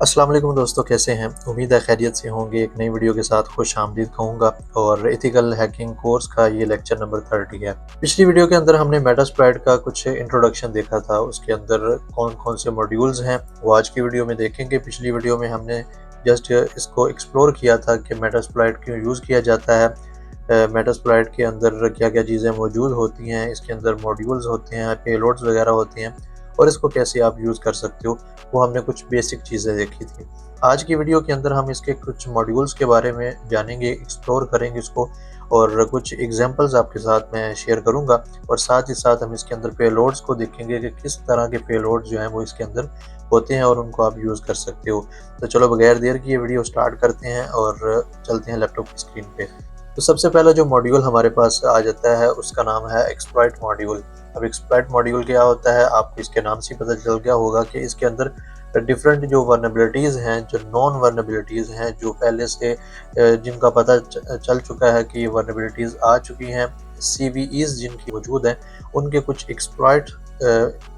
अस्सलाम वालेकुम दोस्तों, कैसे हैं? उम्मीद है खैरियत से होंगे। एक नई वीडियो के साथ खुश आमदीद कहूँगा और एथिकल हैकिंग कोर्स का ये लेक्चर नंबर 30 है। पिछली वीडियो के अंदर हमने मेटास्प्लॉइट का कुछ इंट्रोडक्शन देखा था, उसके अंदर कौन-कौन से मॉड्यूल्स हैं वो आज की वीडियो में देखेंगे। पिछली वीडियो में हमने जस्ट इसको एक्सप्लोर किया था कि मेटास्प्लॉइट क्यों यूज़ किया जाता है, मेटास्प्लॉइट के अंदर क्या-क्या चीज़ें मौजूद होती हैं, इसके अंदर मॉड्यूल्स होते हैं, पेलोड्स वगैरह होती हैं और इसको कैसे आप यूज़ कर सकते हो, वो हमने कुछ बेसिक चीज़ें देखी थी। आज की वीडियो के अंदर हम इसके कुछ मॉड्यूल्स के बारे में जानेंगे, एक्सप्लोर करेंगे इसको और कुछ एग्जांपल्स आपके साथ मैं शेयर करूँगा और साथ ही साथ हम इसके अंदर पेलोड्स को देखेंगे कि किस तरह के पेलोड्स जो हैं वो इसके अंदर होते हैं और उनको आप यूज़ कर सकते हो। तो चलो बगैर देर किए वीडियो स्टार्ट करते हैं और चलते हैं लैपटॉप की स्क्रीन पे। तो सबसे पहला जो मॉड्यूल हमारे पास आ जाता है उसका नाम है एक्सप्लॉइट मॉड्यूल। अब एक्सप्लॉइट मॉड्यूल क्या होता है, आपको इसके नाम से पता चल गया होगा कि इसके अंदर डिफरेंट जो वर्नेबिलिटीज़ हैं, जो नॉन वर्नेबिलिटीज़ हैं, जो पहले से जिनका पता चल चुका है कि ये वर्नेबिलिटीज़ आ चुकी हैं, सीवीईज़ जिनकी मौजूद हैं, उनके कुछ एक्सप्लॉइट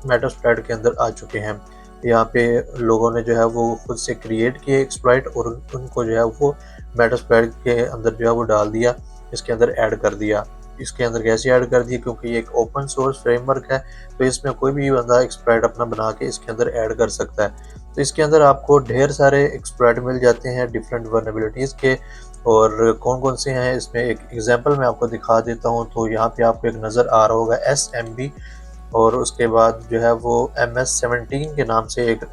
मेटास्प्लॉइट के अंदर आ चुके हैं। यहाँ पे लोगों ने जो है वो खुद से क्रिएट किए एक्सप्लॉइट और उनको जो है वो मेटास्प्लॉइट के अंदर जो है वो डाल दिया, इसके अंदर ऐड कर दिया। इसके अंदर कैसे ऐड कर दिया, क्योंकि ये एक ओपन सोर्स फ्रेमवर्क है, तो इसमें कोई भी बंदा एक्सप्लॉइट अपना बना के इसके अंदर ऐड कर सकता है। तो इसके अंदर आपको ढेर सारे एक्सप्लॉइट मिल जाते हैं डिफरेंट वर्नेबिलिटीज़ के, और कौन-कौन से हैं इसमें एक एग्जांपल मैं आपको दिखा देता हूँ। तो यहाँ पे आपको एक नज़र आ रहा होगा SMB और उसके बाद जो है वो MS-17 के नाम से एक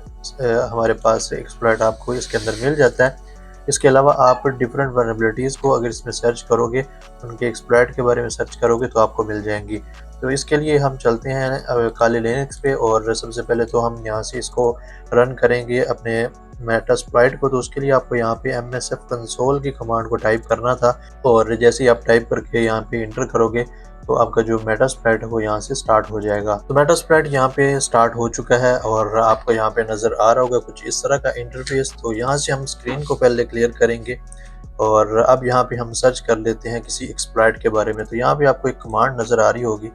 हमारे पास एक्सप्लॉइट आपको इसके अंदर मिल जाता है। इसके अलावा आप डिफरेंट वर्नेबिलिटीज़ को अगर इसमें सर्च करोगे, उनके एक्सप्लॉइट के बारे में सर्च करोगे तो आपको मिल जाएंगी। तो इसके लिए हम चलते हैं काली लिनक्स पे और सबसे पहले तो हम यहाँ से इसको रन करेंगे अपने मेटास्प्लॉइट को। तो उसके लिए आपको यहाँ पे MSF कंसोल की कमांड को टाइप करना था और जैसे ही आप टाइप करके यहाँ पे इंटर करोगे तो आपका जो मेटास्प्लॉइट है वो यहाँ से स्टार्ट हो जाएगा। तो मेटास्प्लॉइट यहाँ पे स्टार्ट हो चुका है और आपको यहाँ पे नज़र आ रहा होगा कुछ इस तरह का इंटरफेस। तो यहाँ से हम स्क्रीन को पहले क्लियर करेंगे और अब यहाँ पे हम सर्च कर लेते हैं किसी एक्सप्लॉइट के बारे में। तो यहाँ पे आपको एक कमांड नज़र आ रही होगी,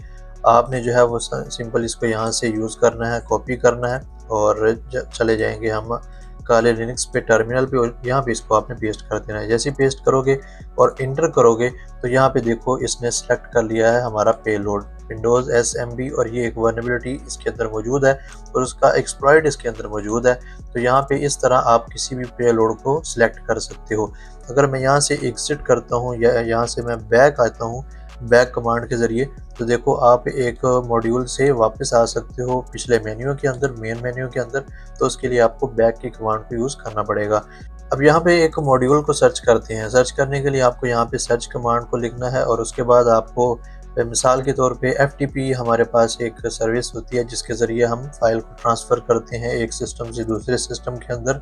आपने जो है वो सिंपल इसको यहाँ से यूज़ करना है, कॉपी करना है और चले जाएंगे हम काले लिनक्स पे टर्मिनल पे और यहाँ पे इसको आपने पेस्ट कर देना है। जैसे ही पेस्ट करोगे और इंटर करोगे तो यहाँ पे देखो इसने सेलेक्ट कर लिया है हमारा पेलोड विंडोज़ SMB और ये एक वर्नेबिलिटी इसके अंदर मौजूद है और उसका एक्सप्लॉइट इसके अंदर मौजूद है। तो यहाँ पे इस तरह आप किसी भी पेलोड को सिलेक्ट कर सकते हो। अगर मैं यहाँ से एग्जिट करता हूँ या यहाँ से मैं बैक आता हूँ बैक कमांड के ज़रिए, तो देखो आप एक मॉड्यूल से वापस आ सकते हो पिछले मेन्यू के अंदर, मेन मेन्यू के अंदर। तो उसके लिए आपको बैक की कमांड को यूज़ करना पड़ेगा। अब यहाँ पे एक मॉड्यूल को सर्च करते हैं। सर्च करने के लिए आपको यहाँ पे सर्च कमांड को लिखना है और उसके बाद आपको मिसाल के तौर पे FTP हमारे पास एक सर्विस होती है जिसके ज़रिए हम फाइल को ट्रांसफ़र करते हैं एक सिस्टम से दूसरे सिस्टम के अंदर।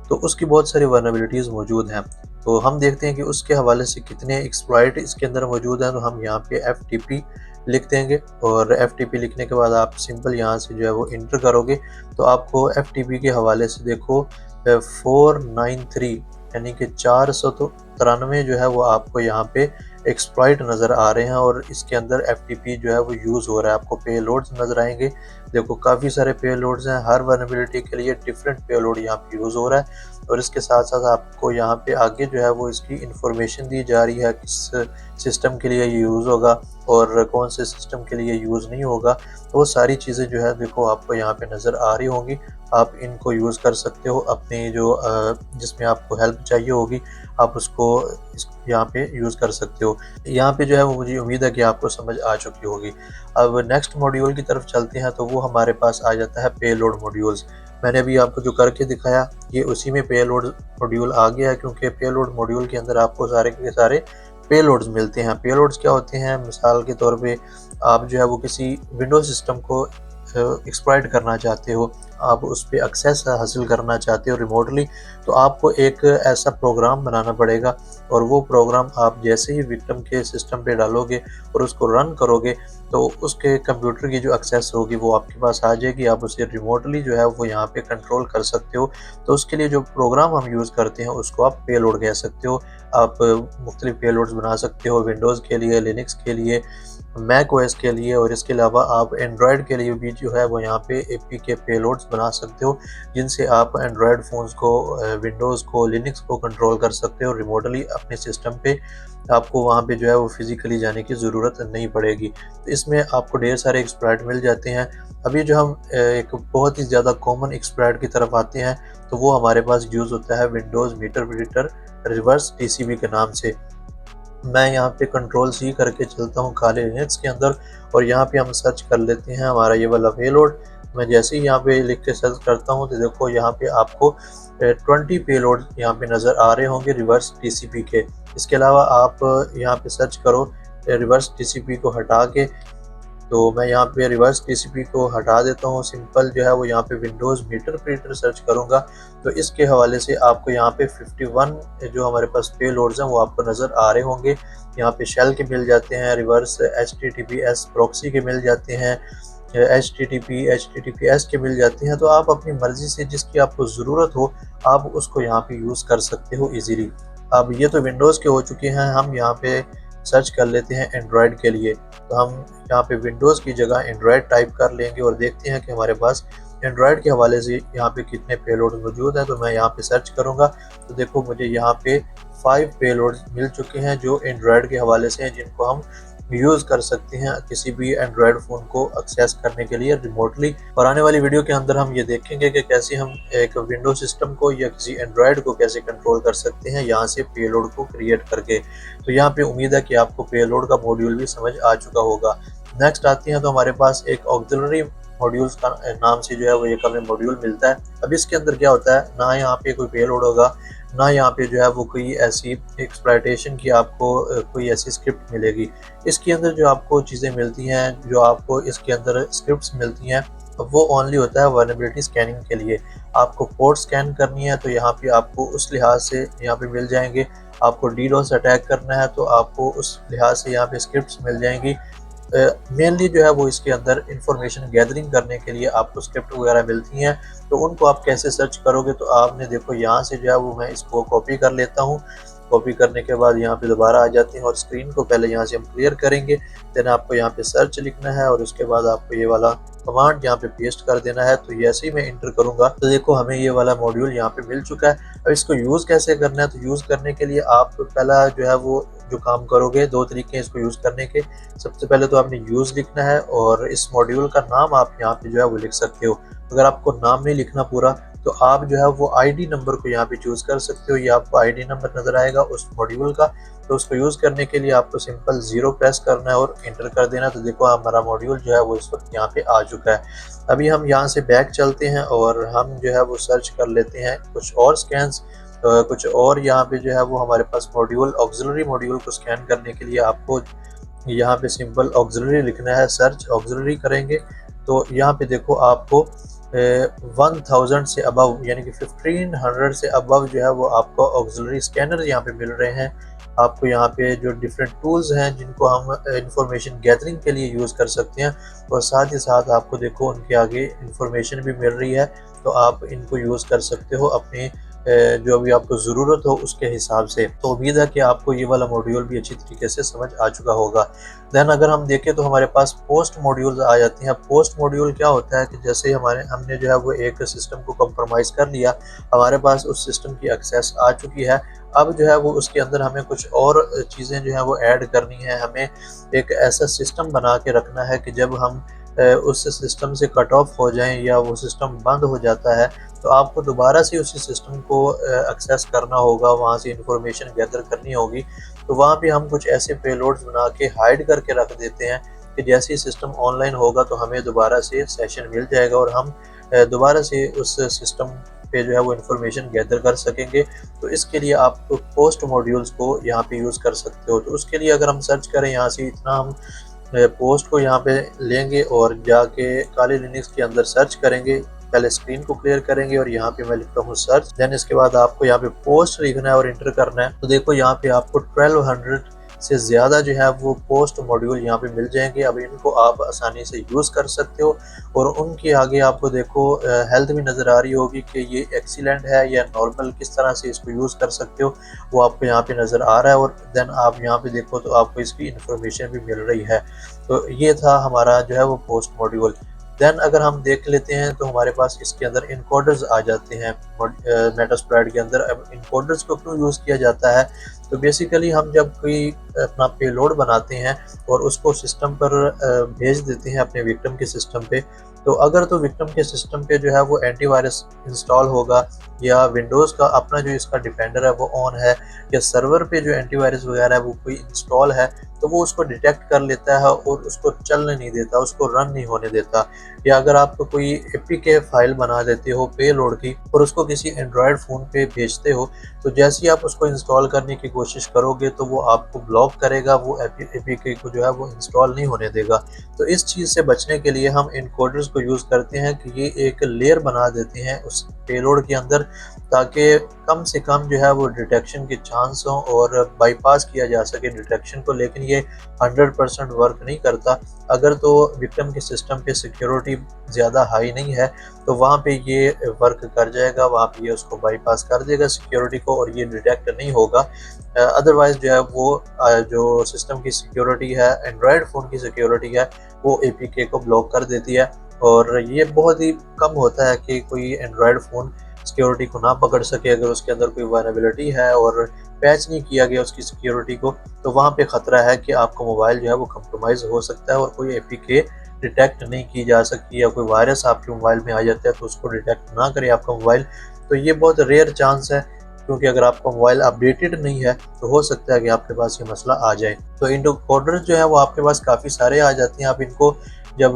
तो उसकी बहुत सारी वर्नेबिलिटीज़ मौजूद हैं। तो हम देखते हैं कि उसके हवाले से कितने एक्सप्लॉइट इसके अंदर मौजूद हैं। तो हम यहाँ पे FTP लिख देंगे और FTP लिखने के बाद आप सिंपल यहाँ से जो है वो इंटर करोगे तो आपको FTP के हवाले से देखो 493 यानी कि 493 जो है वो आपको यहाँ पे एक्सप्लॉइट नज़र आ रहे हैं और इसके अंदर FTP जो है वो यूज़ हो रहा है। आपको पेलोड्स नज़र आएंगे, देखो काफ़ी सारे पेलोड्स हैं, हर वर्नेबिलिटी के लिए डिफरेंट पेलोड यहाँ पे यूज़ हो रहा है। और इसके साथ साथ आपको यहाँ पे आगे जो है वो इसकी इंफॉर्मेशन दी जा रही है, किस सिस्टम के लिए ये यूज़ होगा और कौन से सिस्टम के लिए यूज़ नहीं होगा। तो वो सारी चीज़ें जो है देखो आपको यहाँ पे नज़र आ रही होंगी। आप इनको यूज़ कर सकते हो अपनी जो जिसमें आपको हेल्प चाहिए होगी, आप उसको यहाँ पे यूज़ कर सकते हो। यहाँ पे जो है वो मुझे उम्मीद है कि आपको समझ आ चुकी होगी। अब नेक्स्ट मॉड्यूल की तरफ चलते हैं तो वो हमारे पास आ जाता है पेलोड मॉड्यूल्स। मैंने अभी आपको जो करके दिखाया ये उसी में पेलोड मॉड्यूल आ गया है, क्योंकि पेलोड मॉड्यूल के अंदर आपको सारे के सारे पेलोड्स मिलते हैं। पेलोड्स क्या होते हैं, मिसाल के तौर पे आप जो है वो किसी विंडोज सिस्टम को एक्सप्लॉइट करना चाहते हो, आप उस पर एक्सेस हासिल करना चाहते हो रिमोटली, तो आपको एक ऐसा प्रोग्राम बनाना पड़ेगा और वो प्रोग्राम आप जैसे ही विक्टिम के सिस्टम पे डालोगे और उसको रन करोगे तो उसके कंप्यूटर की जो एक्सेस होगी वो आपके पास आ जाएगी, आप उसे रिमोटली जो है वो यहाँ पे कंट्रोल कर सकते हो। तो उसके लिए जो प्रोग्राम हम यूज़ करते हैं उसको आप पेलोड कह सकते हो। आप मुख्तलिफ पेलोड्स बना सकते हो विंडोज़ के लिए, लिनक्स के लिए, मैक ओएस के लिए, और इसके अलावा आप एंड्रॉयड के लिए भी जो है वो यहाँ पे एपीके पेलोड्स बना सकते हो, जिनसे आप एंड्रॉयड फ़ोन्स को, विंडोज़ को, लिनक्स को कंट्रोल कर सकते हो रिमोटली अपने सिस्टम पे। आपको वहाँ पे जो है वो फिज़िकली जाने की ज़रूरत नहीं पड़ेगी। तो इसमें आपको ढेर सारे एक्सप्लॉइट मिल जाते हैं। अभी जो हम एक बहुत ही ज़्यादा कॉमन एक्सप्लॉइट की तरफ आते हैं, तो वो हमारे पास यूज़ होता है Windows meter predictor reverse TCP के नाम से। मैं यहाँ पे कंट्रोल सी करके चलता हूँ खाली लिनक्स के अंदर, और यहाँ पे हम सर्च कर लेते हैं हमारा ये वाला पेलोड। मैं जैसे ही यहाँ पे लिख के सर्च करता हूँ तो देखो यहाँ पे आपको 20 पेलोड यहाँ पे नज़र आ रहे होंगे रिवर्स टीसीपी के। इसके अलावा आप यहाँ पे सर्च करो रिवर्स टीसीपी को हटा के, तो मैं यहाँ पे रिवर्स टीसीपी को हटा देता हूँ। सिंपल जो है वो यहाँ पे विंडोज़ मीटर प्रीडिक्टर सर्च करूँगा, तो इसके हवाले से आपको यहाँ पे 51 जो हमारे पास पेलोड्स हैं वो आपको नज़र आ रहे होंगे। यहाँ पे शेल के मिल जाते हैं, रिवर्स HTTPS प्रॉक्सी के मिल जाते हैं, HTTPS के मिल जाते हैं। तो आप अपनी मर्ज़ी से जिसकी आपको ज़रूरत हो आप उसको यहाँ पे यूज़ कर सकते हो ईज़िली। अब ये तो विंडोज़ के हो चुके हैं, हम यहाँ पे सर्च कर लेते हैं एंड्रॉयड के लिए। तो हम यहाँ पे विंडोज़ की जगह एंड्रॉयड टाइप कर लेंगे और देखते हैं कि हमारे पास एंड्रॉयड के हवाले से यहाँ पे कितने पेलोड मौजूद हैं। तो मैं यहाँ पे सर्च करूँगा तो देखो मुझे यहाँ पे 5 पेलोड मिल चुके हैं जो एंड्रॉयड के हवाले से हैं, जिनको हम यूज़ कर सकते हैं किसी भी एंड्रॉयड फ़ोन को एक्सेस करने के लिए रिमोटली। और आने वाली वीडियो के अंदर हम ये देखेंगे कि कैसे हम एक विंडो सिस्टम को या किसी एंड्रॉयड को कैसे कंट्रोल कर सकते हैं यहाँ से पेलोड को क्रिएट करके। तो यहाँ पे उम्मीद है कि आपको पेलोड का मॉड्यूल भी समझ आ चुका होगा। नेक्स्ट आते हैं तो हमारे पास एक ऑक्सिलरी मॉड्यूल्स का नाम से जो है वो एक हमें मॉड्यूल मिलता है। अब इसके अंदर क्या होता है, ना यहाँ पे कोई पेलोड होगा, ना यहाँ पे जो है वो कोई ऐसी एक्सप्लॉइटेशन की आपको कोई ऐसी स्क्रिप्ट मिलेगी। इसके अंदर जो आपको चीज़ें मिलती हैं, जो आपको इसके अंदर स्क्रिप्ट्स मिलती हैं, वो ओनली होता है वल्नरेबिलिटी स्कैनिंग के लिए। आपको पोर्ट स्कैन करनी है तो यहाँ पे आपको उस लिहाज से यहाँ पे मिल जाएंगे। आपको डीडोस अटैक करना है तो आपको उस लिहाज से यहाँ पे स्क्रिप्ट्स मिल जाएंगी। मेनली जो है वो इसके अंदर इंफॉर्मेशन गैदरिंग करने के लिए आपको स्क्रिप्ट वगैरह मिलती हैं। तो उनको आप कैसे सर्च करोगे, तो आपने देखो यहाँ से जो है वो मैं इसको कॉपी कर लेता हूँ। कॉपी करने के बाद यहाँ पे दोबारा आ जाते हैं और स्क्रीन को पहले यहाँ से हम क्लियर करेंगे। देन आपको यहाँ पे सर्च लिखना है और उसके बाद आपको ये वाला कमांड यहाँ पे पेस्ट कर देना है। तो जैसे ही मैं इंटर करूँगा तो देखो हमें ये वाला मॉड्यूल यहाँ पे मिल चुका है। अब इसको यूज़ कैसे करना है, तो यूज़ करने के लिए आप पहला जो है वो जो काम करोगे, 2 तरीके हैं इसको यूज़ करने के। सबसे पहले तो आपने यूज़ लिखना है और इस मॉड्यूल का नाम आप यहाँ पे जो है वो लिख सकते हो। अगर आपको नाम नहीं लिखना पूरा तो आप जो है वो आईडी नंबर को यहाँ पे चूज़ कर सकते हो। ये आपको आईडी नंबर नज़र आएगा उस मॉड्यूल का। तो उसको यूज़ करने के लिए आपको सिंपल 0 प्रेस करना है और इंटर कर देना। तो देखो हमारा मॉड्यूल जो है वो इस वक्त यहाँ पे आ चुका है। अभी हम यहाँ से बैक चलते हैं और हम जो है वो सर्च कर लेते हैं कुछ और स्कैन्स, कुछ और यहाँ पे जो है वो हमारे पास मॉड्यूल, ऑक्सिलरी मॉड्यूल को स्कैन करने के लिए आपको यहाँ पे सिंपल ऑक्सिलरी लिखना है। सर्च ऑक्सिलरी करेंगे तो यहाँ पे देखो आपको 1000 से अबव यानी कि 1500 से अबव जो है वो आपको ऑक्सिलरी स्कैनर यहाँ पे मिल रहे हैं। आपको यहाँ पे जो डिफरेंट टूल्स हैं जिनको हम इंफॉर्मेशन गैदरिंग के लिए यूज़ कर सकते हैं, और साथ ही साथ आपको देखो उनके आगे इंफॉर्मेशन भी मिल रही है। तो आप इनको यूज़ कर सकते हो अपने जो भी आपको ज़रूरत हो उसके हिसाब से। तो उम्मीद है कि आपको ये वाला मॉड्यूल भी अच्छी तरीके से समझ आ चुका होगा। देन अगर हम देखें तो हमारे पास पोस्ट मॉड्यूल्स आ जाते हैं। पोस्ट मॉड्यूल क्या होता है कि जैसे हमने जो है वो एक सिस्टम को कंप्रोमाइज़ कर लिया, हमारे पास उस सिस्टम की एक्सेस आ चुकी है। अब जो है वो उसके अंदर हमें कुछ और चीज़ें जो है वो ऐड करनी है। हमें एक ऐसा सिस्टम बना के रखना है कि जब हम उस सिस्टम से कट ऑफ हो जाएं या वो सिस्टम बंद हो जाता है तो आपको दोबारा से उसी सिस्टम को एक्सेस करना होगा, वहाँ से इंफॉर्मेशन गैदर करनी होगी। तो वहाँ पे हम कुछ ऐसे पेलोड्स बना के हाइड करके रख देते हैं कि जैसे ही सिस्टम ऑनलाइन होगा तो हमें दोबारा से सेशन मिल जाएगा और हम दोबारा से उस सिस्टम पे जो है वो इंफॉर्मेशन गैदर कर सकेंगे। तो इसके लिए आप पोस्ट मॉड्यूल्स को यहाँ पे यूज़ कर सकते हो। तो उसके लिए अगर हम सर्च करें यहाँ से, इतना हम पोस्ट को यहाँ पे लेंगे और जाके काली लिनक्स के अंदर सर्च करेंगे। पहले स्क्रीन को क्लियर करेंगे और यहाँ पे मैं लिखता हूँ सर्च। देन इसके बाद आपको यहाँ पे पोस्ट लिखना है और इंटर करना है। तो देखो यहाँ पे आपको 1200 से ज़्यादा जो है वो पोस्ट मॉड्यूल यहाँ पे मिल जाएंगे। अब इनको आप आसानी से यूज़ कर सकते हो और उनके आगे आपको देखो हेल्थ भी नज़र आ रही होगी कि ये एक्सीलेंट है या नॉर्मल, किस तरह से इसको यूज़ कर सकते हो वो आपको यहाँ पे नज़र आ रहा है। और देन आप यहाँ पे देखो तो आपको इसकी इंफॉर्मेशन भी मिल रही है। तो ये था हमारा जो है वो पोस्ट मॉड्यूल। देन अगर हम देख लेते हैं तो हमारे पास इसके अंदर इनकोडर्स आ जाते हैं मेटास्प्लॉइट के अंदर। अब इनकोडर्स को क्यों यूज़ किया जाता है, तो बेसिकली हम जब कोई अपना पेलोड बनाते हैं और उसको सिस्टम पर भेज देते हैं अपने विक्टिम के सिस्टम पे, तो अगर तो विक्टिम के सिस्टम पे जो है वो एंटीवायरस इंस्टॉल होगा या विंडोज़ का अपना जो इसका डिफेंडर है वो ऑन है या सर्वर पे जो एंटीवायरस वगैरह है वो कोई इंस्टॉल है, तो वो उसको डिटेक्ट कर लेता है और उसको चलने नहीं देता, उसको रन नहीं होने देता। या अगर आप कोई एपीके फाइल बना देते हो पेलोड की और उसको किसी एंड्रॉयड फ़ोन पे भेजते हो, तो जैसे ही आप उसको इंस्टॉल करने की कोशिश करोगे तो वो आपको ब्लॉक करेगा, वो एपीके को जो है वो इंस्टॉल नहीं होने देगा। तो इस चीज़ से बचने के लिए हम इनकोडर्स को यूज़ करते हैं कि ये एक लेयर बना देते हैं उस पेलोड के अंदर, ताकि कम से कम जो है वो डिटेक्शन के चांस हों और बाईपास किया जा सके डिटेक्शन को। लेकिन ये 100% वर्क नहीं करता। अगर तो विक्टिम के सिस्टम पे सिक्योरिटी ज़्यादा हाई नहीं है तो वहाँ पे ये वर्क कर जाएगा, वहाँ पे ये उसको बाईपास कर देगा सिक्योरिटी को और ये डिटेक्ट नहीं होगा। अदरवाइज़ जो है वो जो सिस्टम की सिक्योरिटी है, एंड्रॉयड फ़ोन की सिक्योरिटी है, वो एपीके को ब्लॉक कर देती है। और ये बहुत ही कम होता है कि कोई एंड्रॉयड फ़ोन सिक्योरिटी को ना पकड़ सके। अगर उसके अंदर कोई वल्नरेबिलिटी है और पैच नहीं किया गया उसकी सिक्योरिटी को, तो वहाँ पे ख़तरा है कि आपका मोबाइल जो है वो कंप्रोमाइज़ हो सकता है और कोई एपीके डिटेक्ट नहीं की जा सकती, या कोई वायरस आपके मोबाइल में आ जाता है तो उसको डिटेक्ट ना करे आपका मोबाइल। तो ये बहुत रेयर चांस है, क्योंकि अगर आपका मोबाइल अपडेटेड नहीं है तो हो सकता है कि आपके पास ये मसला आ जाए। तो इनकोडर्स जो है वो आपके पास काफ़ी सारे आ जाते हैं। आप इनको जब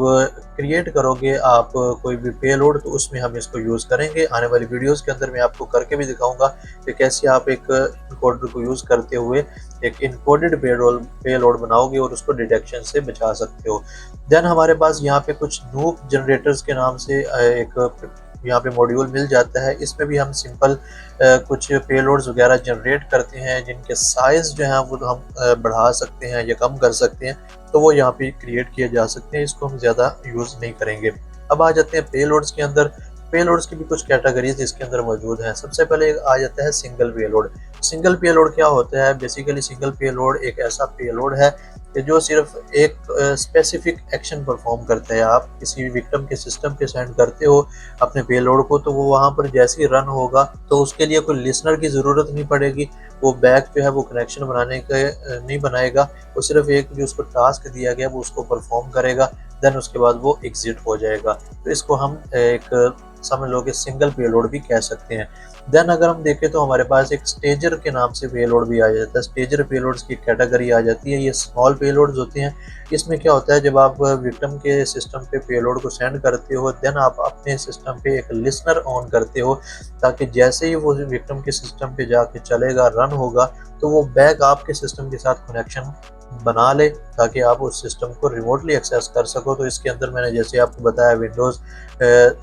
क्रिएट करोगे आप कोई भी पेलोड, तो उसमें हम इसको यूज़ करेंगे। आने वाली वीडियोस के अंदर मैं आपको करके भी दिखाऊंगा कि कैसे आप एक इनकोडर को यूज़ करते हुए एक इनकोडेड पेलोड बनाओगे और उसको डिटेक्शन से बचा सकते हो। देन हमारे पास यहाँ पे कुछ नूप जनरेटर्स के नाम से एक यहाँ पे मॉड्यूल मिल जाता है। इसमें भी हम सिंपल कुछ पेलोड्स वगैरह जनरेट करते हैं जिनके साइज़ जो है वो हम बढ़ा सकते हैं या कम कर सकते हैं, तो वो यहाँ पे क्रिएट किए जा सकते हैं। इसको हम ज़्यादा यूज़ नहीं करेंगे। अब आ जाते हैं पेलोड्स के अंदर। पेलोड्स की भी कुछ कैटेगरीज इसके अंदर मौजूद हैं। सबसे पहले आ जाता है सिंगल पेलोड। सिंगल पेलोड क्या होता है? बेसिकली सिंगल पेलोड एक ऐसा पेलोड है कि जो सिर्फ एक स्पेसिफिक एक्शन परफॉर्म करता है। आप किसी भी विक्टिम के सिस्टम पे सेंड करते हो अपने पेलोड को, तो वो वहाँ पर जैसे ही रन होगा तो उसके लिए कोई लिसनर की ज़रूरत नहीं पड़ेगी। वो बैक जो है वो कनेक्शन बनाने के नहीं बनाएगा, वो सिर्फ एक जो उसको टास्क दिया गया वो उसको परफॉर्म करेगा, देन उसके बाद वो एग्जिट हो जाएगा। तो इसको हम एक समझ लो कि सिंगल पेलोड भी कह सकते हैं। देन अगर हम देखें तो हमारे पास एक स्टेजर के नाम से पेलोड भी आ जाता है। स्टेजर पेलोड्स की कैटेगरी आ जाती है। ये स्मॉल पेलोड्स होते हैं। इसमें क्या होता है, जब आप विक्टिम के सिस्टम पे पेलोड को सेंड करते हो, देन आप अपने सिस्टम पे एक लिसनर ऑन करते हो, ताकि जैसे ही वो विक्टिम के सिस्टम पे जाके चलेगा, रन होगा, तो वो बैक आपके सिस्टम के साथ कनेक्शन बना ले, ताकि आप उस सिस्टम को रिमोटली एक्सेस कर सको। तो इसके अंदर मैंने जैसे आपको बताया विंडोज़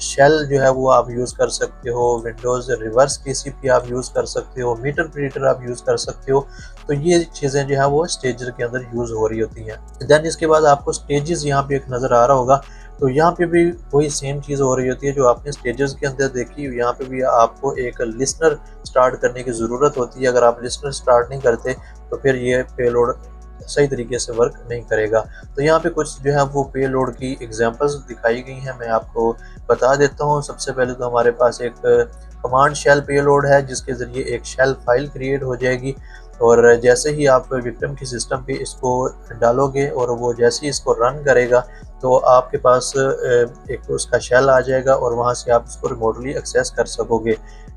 शेल जो है वो आप यूज़ कर सकते हो, विंडोज़ रिवर्स टीसीपी आप यूज़ कर सकते हो, मीटर प्रीटर आप यूज़ कर सकते हो। तो ये चीज़ें जो है वो स्टेजर के अंदर यूज़ हो रही होती हैं। देन इसके बाद आपको स्टेजेस यहाँ पे एक नज़र आ रहा होगा, तो यहाँ पे भी वही सेम चीज़ हो रही होती है जो आपने स्टेजेस के अंदर देखी। यहाँ पे भी आपको एक लिसनर स्टार्ट करने की ज़रूरत होती है। अगर आप लिसनर स्टार्ट नहीं करते तो फिर ये पेलोड सही तरीके से वर्क नहीं करेगा। तो यहाँ पे कुछ जो है वो पेलोड की एग्जांपल्स दिखाई गई हैं, मैं आपको बता देता हूँ। सबसे पहले तो हमारे पास एक कमांड शेल पेलोड है, जिसके ज़रिए एक शेल फाइल क्रिएट हो जाएगी, और जैसे ही आप विक्टिम के सिस्टम पे इसको डालोगे और वो जैसे ही इसको रन करेगा, तो आपके पास एक उसका शेल आ जाएगा और वहाँ से आप इसको रिमोटली एक्सेस कर सकोगे।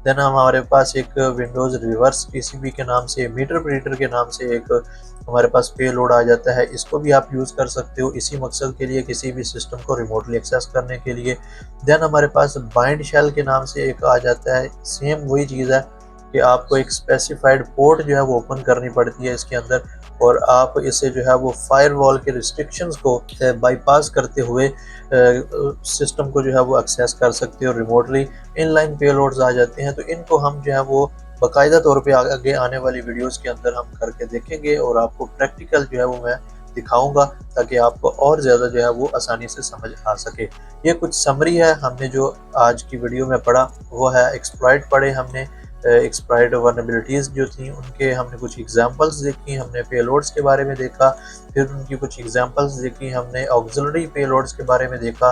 देन हमारे पास एक विंडोज़ रिवर्स टीसीपी के नाम से, मीटर प्रीटर के नाम से एक हमारे पास पेलोड आ जाता है। इसको भी आप यूज़ कर सकते हो इसी मकसद के लिए, किसी भी सिस्टम को रिमोटली एक्सेस करने के लिए। देन हमारे पास बाइंड शेल के नाम से एक आ जाता है। सेम वही चीज़ है कि आपको एक स्पेसिफाइड पोर्ट जो है वो ओपन करनी पड़ती है इसके अंदर, और आप इसे जो है वो फायरवॉल के रिस्ट्रिक्शंस को बाईपास करते हुए सिस्टम को जो है वो एक्सेस कर सकते हो रिमोटली। इनलाइन पेलोड्स आ जाते हैं, तो इनको हम जो है वो बाकायदा तौर पे आगे आने वाली वीडियोस के अंदर हम करके देखेंगे और आपको प्रैक्टिकल जो है वो मैं दिखाऊंगा, ताकि आपको और ज़्यादा जो है वो आसानी से समझ आ सके। ये कुछ समरी है हमने जो आज की वीडियो में पढ़ा, वो है एक्सप्लॉइट पढ़े हमने। एक्सप्लॉइट वर्नेबिलिटीज़ जो थी उनके हमने कुछ एग्जांपल्स देखी, हमने पेलोड्स के बारे में देखा, फिर उनकी कुछ एग्जांपल्स देखी, हमने ऑक्सिलरी पेलोड्स के बारे में देखा।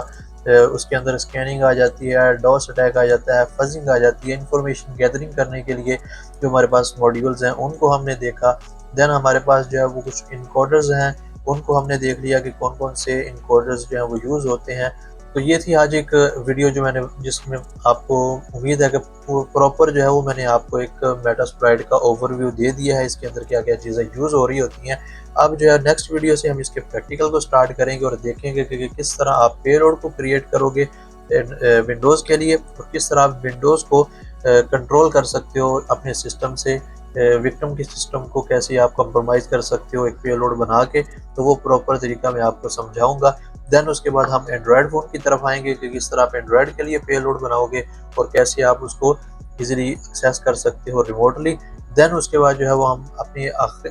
उसके अंदर स्कैनिंग आ जाती है, डॉस अटैक आ जाता है, फजिंग आ जाती है, इंफॉर्मेशन गैदरिंग करने के लिए जो हमारे पास मॉड्यूल्स हैं उनको हमने देखा। देन हमारे पास जो है वो कुछ इनकोडर्स हैं, उनको हमने देख लिया कि कौन कौन से इनकोडर्स जो हैं वो यूज़ होते हैं। तो ये थी आज एक वीडियो जो मैंने, जिसमें आपको उम्मीद है कि प्रॉपर जो है वो मैंने आपको एक मेटास्प्लॉइट का ओवरव्यू दे दिया है, इसके अंदर क्या क्या चीज़ें यूज़ हो रही होती हैं। अब जो है नेक्स्ट वीडियो से हम इसके प्रैक्टिकल को स्टार्ट करेंगे और देखेंगे कि किस तरह आप पेलोड को क्रिएट करोगे विंडोज़ के लिए, और किस तरह आप विंडोज़ को कंट्रोल कर सकते हो अपने सिस्टम से। विक्टिम के सिस्टम को कैसे आप कंप्रोमाइज़ कर सकते हो एक पेलोड बना के, तो वो प्रॉपर तरीका मैं आपको समझाऊंगा। देन उसके बाद हम एंड्रॉयड फ़ोन की तरफ आएंगे कि किस तरह आप एंड्रॉयड के लिए पेलोड बनाओगे और कैसे आप उसको इजीली एक्सेस कर सकते हो रिमोटली। देन उसके बाद जो है वो हम अपनी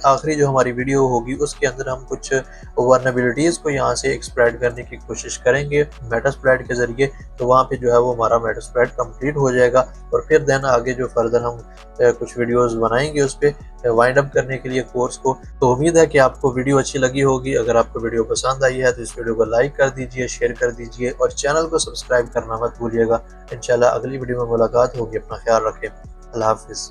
आखिरी जो हमारी वीडियो होगी उसके अंदर हम कुछ वर्नेबिलिटीज़ को यहाँ से एक्सप्लॉइट करने की कोशिश करेंगे मेटास्प्लॉइट के ज़रिए। तो वहाँ पे जो है वो हमारा मेटास्प्लॉइट कंप्लीट हो जाएगा, और फिर देन आगे जो फर्दर हम कुछ वीडियोस बनाएंगे उस पर वाइंड अप करने के लिए कोर्स को। तो उम्मीद है कि आपको वीडियो अच्छी लगी होगी। अगर आपको वीडियो पसंद आई है तो इस वीडियो को लाइक कर दीजिए, शेयर कर दीजिए और चैनल को सब्सक्राइब करना मत भूलिएगा। इंशाल्लाह अगली वीडियो में मुलाकात होगी। अपना ख्याल रखें। अल्लाह हाफिज़।